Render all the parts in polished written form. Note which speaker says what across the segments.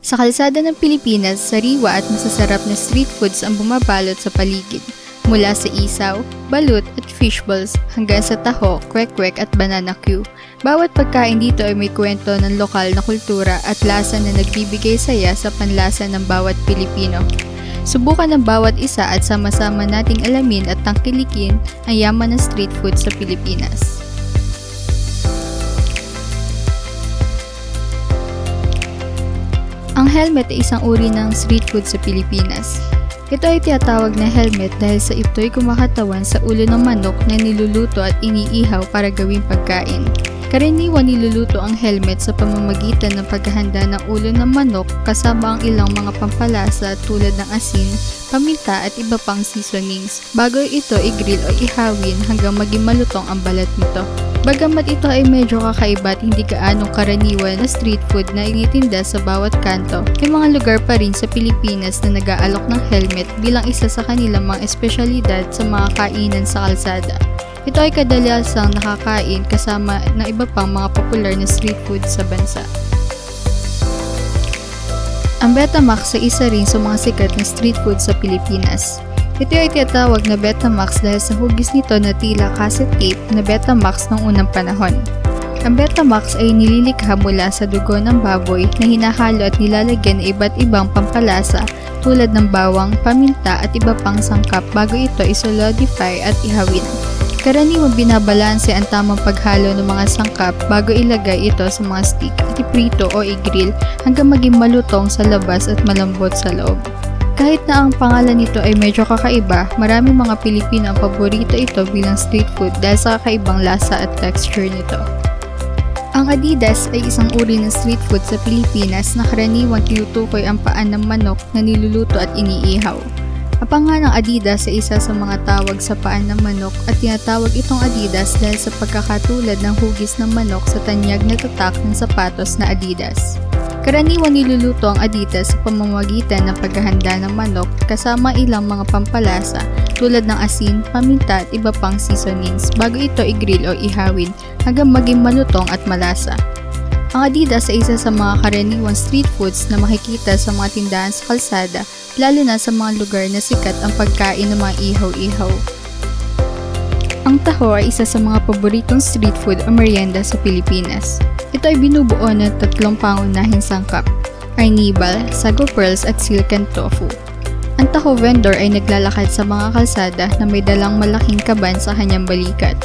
Speaker 1: Sa kalsada ng Pilipinas, sariwa at masasarap na street foods ang bumabalot sa paligid. Mula sa isaw, balut at fish balls hanggang sa taho, kwek-kwek at banana Q. Bawat pagkain dito ay may kwento ng lokal na kultura at lasa na nagbibigay saya sa panlasa ng bawat Pilipino. Subukan ng bawat isa at sama-sama nating alamin at tangkilikin ang yaman ng street food sa Pilipinas. Ang helmet ay isang uri ng street food sa Pilipinas. Ito ay tinatawag na helmet dahil sa ito'y kumakatawan sa ulo ng manok na niluluto at iniihaw para gawing pagkain. Karaniwan niluluto ang helmet sa pamamagitan ng paghahanda ng ulo ng manok kasama ang ilang mga pampalasa tulad ng asin, paminta at iba pang seasonings bago ito i-grill o ihawin hanggang maging malutong ang balat nito. Bagamat ito ay medyo kakaiba at hindi gaanong karaniwan na street food na initinda sa bawat kanto, may mga lugar pa rin sa Pilipinas na nag-aalok ng helmet bilang isa sa kanilang mga espesyalidad sa mga kainan sa kalsada. Ito ay kadalasang nakakain kasama ng iba pang mga popular na street food sa bansa. Ang Betamax ay isa rin sa mga sikat na street food sa Pilipinas. Ito ay tinatawag na Betamax dahil sa hugis nito na tila cassette tape na Betamax ng unang panahon. Ang Betamax ay nililikha mula sa dugo ng baboy na hinahalo at nilalagyan ng iba't ibang pampalasa tulad ng bawang, paminta at iba pang sangkap bago ito isolidify at ihawin. Karaniwang binabalanse ang tamang paghalo ng mga sangkap bago ilagay ito sa mga stick at iprito o i-grill hanggang maging malutong sa labas at malambot sa loob. Kahit na ang pangalan nito ay medyo kakaiba, maraming mga Pilipino ang paborito ito bilang street food dahil sa kakaibang lasa at texture nito. Ang Adidas ay isang uri ng street food sa Pilipinas na karaniwang tinutukoy ang paan ng manok na niluluto at iniihaw. Ang pangalan ng Adidas ay isa sa mga tawag sa paan ng manok at tinatawag itong Adidas dahil sa pagkakatulad ng hugis ng manok sa tanyag na tatak ng sapatos na Adidas. Karaniwan niluluto ang Adidas sa pamamagitan ng paghahanda ng manok kasama ilang mga pampalasa tulad ng asin, paminta at iba pang seasonings bago ito i-grill o ihawin hanggang maging malutong at malasa. Ang Adidas ay isa sa mga karaniwang street foods na makikita sa mga tindahan sa kalsada lalo na sa mga lugar na sikat ang pagkain ng mga ihaw-ihaw. Ang taho ay isa sa mga paboritong street food o merienda sa Pilipinas. Ito ay binubuo ng 3 pangunahing sangkap, arnibal, sago pearls at silken tofu. Ang taho vendor ay naglalakad sa mga kalsada na may dalang malaking kaban sa kanyang balikat.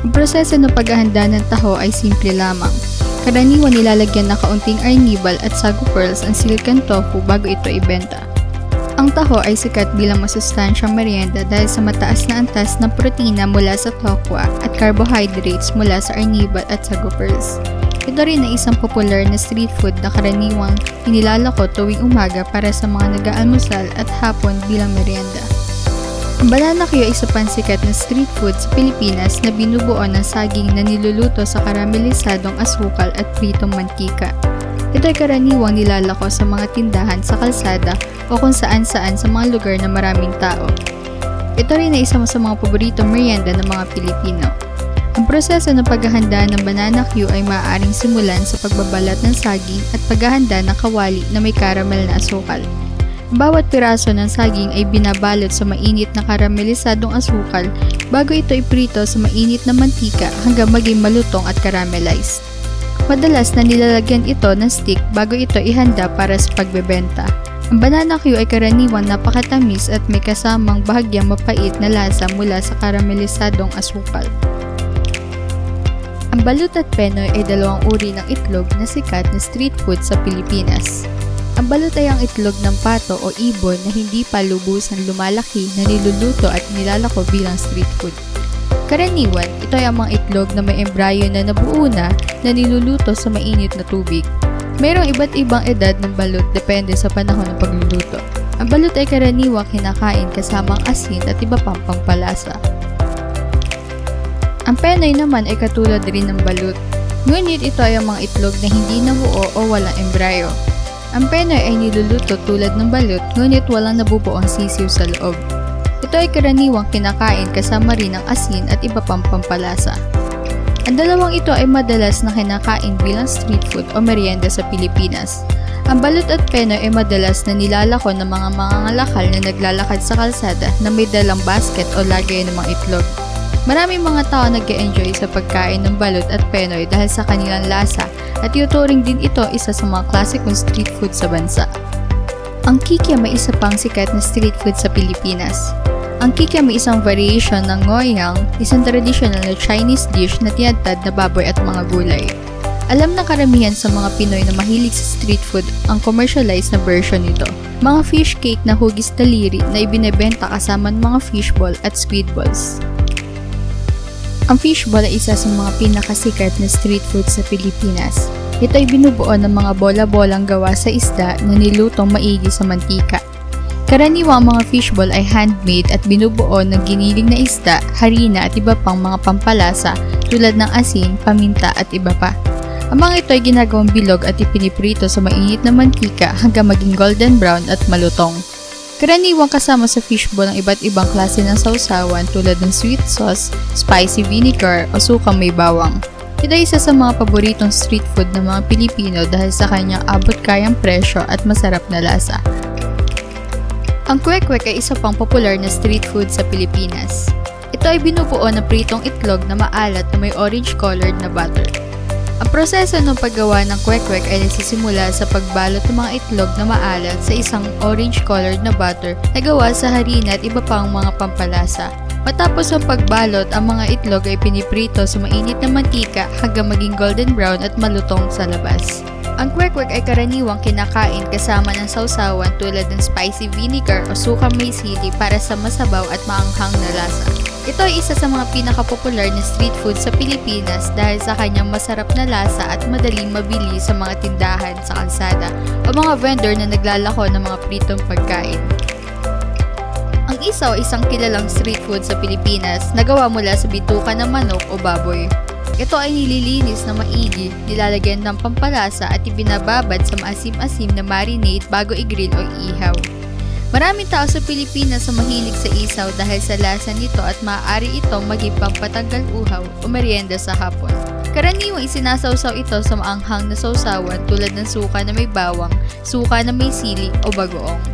Speaker 1: Ang proseso ng paghahanda ng taho ay simple lamang. Karaniwan nilalagyan ng kaunting arnibal at sago pearls ang silken tofu bago ito ibenta. Ang taho ay sikat bilang masustansyang merienda dahil sa mataas na antas ng protina mula sa tokwa at carbohydrates mula sa arnibal at sago pearls. Ito rin ay isang popular na street food na karaniwang inilalako tuwing umaga para sa mga nag-aalmusal at hapon bilang merienda. Ang banana Q ay isa pang sikat na street food sa Pilipinas na binubuo ng saging na niluluto sa karamelisadong asukal at pritong mantika. Ito ay karaniwang nilalako sa mga tindahan sa kalsada o kung saan-saan sa mga lugar na maraming tao. Ito rin ay isa sa mga paboritong merienda ng mga Pilipino. Ang proseso ng paghahanda ng banana Q ay maaaring simulan sa pagbabalat ng saging at paghahanda ng kawali na may caramel na asukal. Bawat piraso ng saging ay binabalot sa mainit na karamelisadong asukal bago ito iprito sa mainit na mantika hanggang maging malutong at caramelized. Madalas na nilalagyan ito ng stick bago ito ihanda para sa pagbebenta. Ang banana Q ay karaniwang napakatamis at may kasamang bahagyang mapait na lasa mula sa karamelisadong asukal. Ang balut at penoy ay dalawang uri ng itlog na sikat na street food sa Pilipinas. Ang balut ay ang itlog ng pato o ibon na hindi pa lubusan lumalaki na niluluto at nilalako bilang street food. Karaniwan, ito ay ang mga itlog na may embryo na nabuo na niluluto sa mainit na tubig. Mayroong iba't ibang edad ng balut depende sa panahon ng pagluluto. Ang balut ay karaniwang kinakain kasamang asin at iba pang pampalasa. Ang penoy naman ay katulad rin ng balut, ngunit ito ay ang mga itlog na hindi nabuo o walang embryo. Ang penoy ay niluluto tulad ng balut, ngunit walang nabubuong sisiw sa loob. Ito ay karaniwang kinakain kasama rin ng asin at iba pang pampalasa. Ang dalawang ito ay madalas na kinakain bilang street food o merienda sa Pilipinas. Ang balot at penoy ay madalas na nilalako ng mga mangangalakal na naglalakad sa kalsada na may dalang basket o lagay ng mga itlog. Maraming mga tao nag-e-enjoy sa pagkain ng balot at penoy dahil sa kanilang lasa at ituturing din ito isa sa mga klasikong street food sa bansa. Ang kikiam ay isa pang sikat na street food sa Pilipinas. Ang kikiam ay isang variation ng ngoyang, isang traditional na Chinese dish na tinadtad na baboy at mga gulay. Alam na karamihan sa mga Pinoy na mahilig sa street food ang commercialized na version nito. Mga fish cake na hugis daliri na ibinebenta kasama ng mga fishball at squid balls. Ang fishball ay isa sa mga pinakasikat na street food sa Pilipinas. Ito ay binubuo ng mga bola-bolang gawa sa isda na nilutong maigi sa mantika. Karaniwang mga fishball ay handmade at binubuo ng giniling na isda, harina at iba pang mga pampalasa tulad ng asin, paminta at iba pa. Ang mga ito ay ginagawang bilog at ipiniprito sa mainit na mantika hanggang maging golden brown at malutong. Karaniwang kasama sa fishball ang iba't ibang klase ng sausawan tulad ng sweet sauce, spicy vinegar o sukang may bawang. Ito ay isa sa mga paboritong street food ng mga Pilipino dahil sa kanyang abot-kayang presyo at masarap na lasa. Ang kwek-kwek ay isa pang popular na street food sa Pilipinas. Ito ay binubuo na pritong itlog na maalat na may orange-colored na butter. Ang proseso ng paggawa ng kwek-kwek ay nagsisimula sa pagbalot ng mga itlog na maalat sa isang orange-colored na butter na gawa sa harina at iba pang mga pampalasa. Matapos ang pagbalot, ang mga itlog ay piniprito sa mainit na mantika hanggang maging golden brown at malutong sa labas. Ang kwek-kwek ay karaniwang kinakain kasama ng sausawan tulad ng spicy vinegar o sukang may sili para sa masabaw at maanghang na lasa. Ito ay isa sa mga pinakapopular na street food sa Pilipinas dahil sa kanyang masarap na lasa at madaling mabili sa mga tindahan sa kalsada o mga vendor na naglalako ng mga pritong pagkain. Ang isaw ay isang kilalang street food sa Pilipinas na gawa mula sa bituka ng manok o baboy. Ito ay nililinis na maigi, nilalagyan ng pampalasa at ibinababad sa maasim-asim na marinade bago i-grill o ihaw. Maraming tao sa Pilipinas ang mahilig sa isaw dahil sa lasa nito at maaari itong maging pampatanggal uhaw o merienda sa hapon. Karaniwang isinasawsaw ito sa maanghang na sausawan tulad ng suka na may bawang, suka na may sili o bagoong.